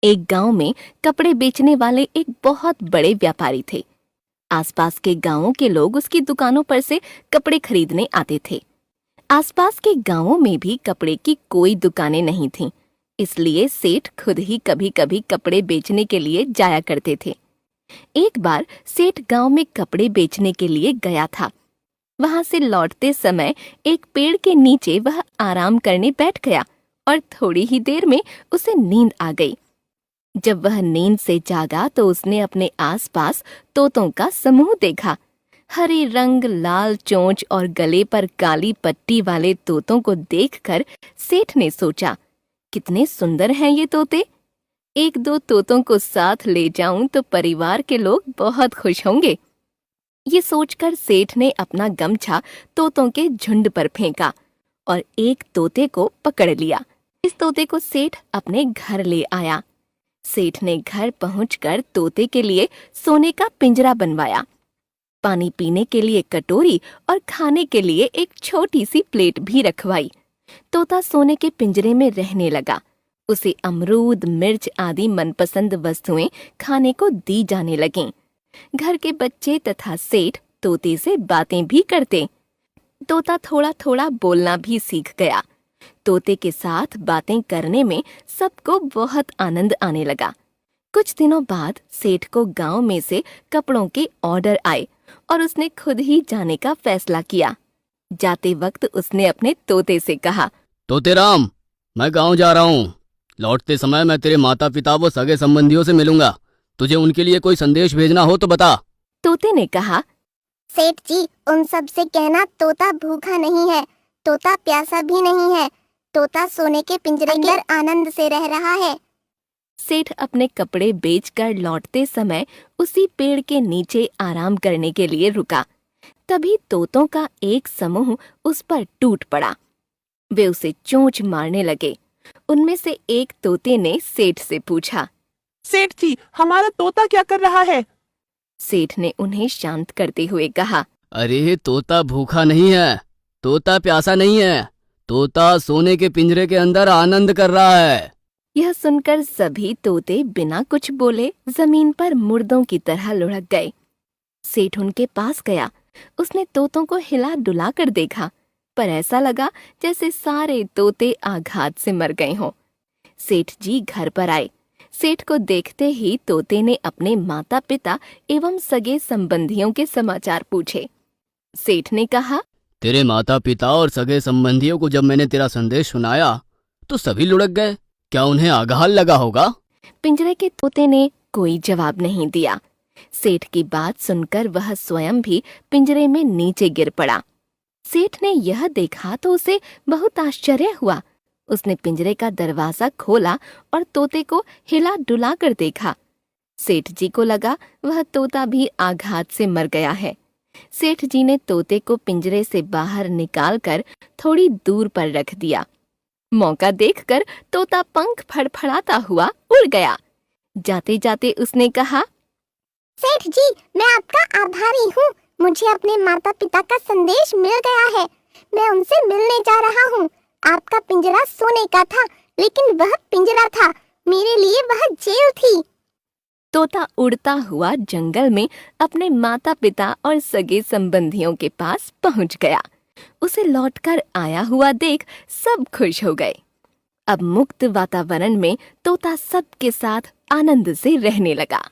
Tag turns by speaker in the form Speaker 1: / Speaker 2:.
Speaker 1: एक गांव में कपड़े बेचने वाले एक बहुत बड़े व्यापारी थे। आसपास के गांवों के लोग उसकी दुकानों पर से कपड़े खरीदने आते थे। आसपास के गांवों में भी कपड़े की कोई दुकानें नहीं थीं, इसलिए सेठ खुद ही कभी-कभी कपड़े बेचने के लिए जाया करते थे। एक बार सेठ गांव में कपड़े बेचने के लिए गया था। वहां से लौटते समय एक पेड़ के नीचे वह आराम करने बैठ गया और थोड़ी ही देर में उसे नींद आ गई। जब वह नींद से जागा तो उसने अपने आसपास तोतों का समूह देखा। हरे रंग, लाल चोंच और गले पर काली पट्टी वाले तोतों को देखकर सेठ ने सोचा, कितने सुंदर हैं ये तोते। एक दो तोतों को साथ ले जाऊं तो परिवार के लोग बहुत खुश होंगे। ये सोचकर सेठ ने अपना गमछा तोतों के झुंड पर फेंका और एक तोते को पकड़ लिया। इस तोते को सेठ अपने घर ले आया। सेठ ने घर पहुंचकर तोते के लिए सोने का पिंजरा बनवाया, पानी पीने के लिए कटोरी और खाने के लिए एक छोटी सी प्लेट भी रखवाई। तोता सोने के पिंजरे में रहने लगा। उसे अमरूद, मिर्च आदि मनपसंद वस्तुएं खाने को दी जाने लगीं। घर के बच्चे तथा सेठ तोते से बातें भी करते। तोता थोड़ा थोड़ा बोलना भी सीख गया। तोते के साथ बातें करने में सबको बहुत आनंद आने लगा। कुछ दिनों बाद सेठ को गांव में से कपड़ों के ऑर्डर आए और उसने खुद ही जाने का फैसला किया। जाते वक्त उसने अपने तोते से कहा,
Speaker 2: तोते राम, मैं गांव जा रहा हूँ। लौटते समय मैं तेरे माता पिता व सगे संबंधियों से मिलूंगा। तुझे उनके लिए कोई संदेश भेजना हो तो बता।
Speaker 1: तोते ने कहा,
Speaker 3: सेठ जी, उन सब से कहना तोता भूखा नहीं है, तोता प्यासा भी नहीं है, तोता सोने के पिंजरे के अंदर आनंद से रह रहा है।
Speaker 1: सेठ अपने कपड़े बेचकर लौटते समय उसी पेड़ के नीचे आराम करने के लिए रुका। तभी तोतों का एक समूह उस पर टूट पड़ा। वे उसे चोंच मारने लगे। उनमें से एक तोते ने सेठ से पूछा,
Speaker 4: सेठ जी, हमारा तोता क्या कर रहा है?
Speaker 1: सेठ ने उन्हें शांत करते हुए कहा,
Speaker 2: अरे तोता भूखा नहीं है, तोता प्यासा नहीं है, तोता सोने के पिंजरे के अंदर आनंद कर रहा है।
Speaker 1: यह सुनकर सभी तोते बिना कुछ बोले जमीन पर मुर्दों की तरह लुढ़क गए। सेठ उनके पास गया। उसने तोतों को हिला डुला कर देखा, पर ऐसा लगा जैसे सारे तोते आघात से मर गए हों। सेठ जी घर पर आए। सेठ को देखते ही तोते ने अपने माता पिता एवं सगे संबंधियों के समाचार पूछे। सेठ ने कहा,
Speaker 2: तेरे माता पिता और सगे संबंधियों को जब मैंने तेरा संदेश सुनाया तो सभी लुढ़क गए। क्या उन्हें आघात लगा होगा?
Speaker 1: पिंजरे के तोते ने कोई जवाब नहीं दिया। सेठ की बात सुनकर वह स्वयं भी पिंजरे में नीचे गिर पड़ा। सेठ ने यह देखा तो उसे बहुत आश्चर्य हुआ। उसने पिंजरे का दरवाजा खोला और तोते को हिला डुला कर देखा। सेठ जी को लगा वह तोता भी आघात से मर गया है। सेठ जी ने तोते को पिंजरे से बाहर निकालकर थोड़ी दूर पर रख दिया। मौका देखकर तोता पंख फड़फड़ाता हुआ उड़ गया। जाते जाते उसने कहा,
Speaker 3: सेठ जी, मैं आपका आभारी हूँ। मुझे अपने माता पिता का संदेश मिल गया है। मैं उनसे मिलने जा रहा हूँ। आपका पिंजरा सोने का था, लेकिन वह पिंजरा था, मेरे लिए वह जेल थी।
Speaker 1: तोता उड़ता हुआ जंगल में अपने माता पिता और सगे संबंधियों के पास पहुंच गया। उसे लौटकर आया हुआ देख सब खुश हो गए। अब मुक्त वातावरण में तोता सबके साथ आनंद से रहने लगा।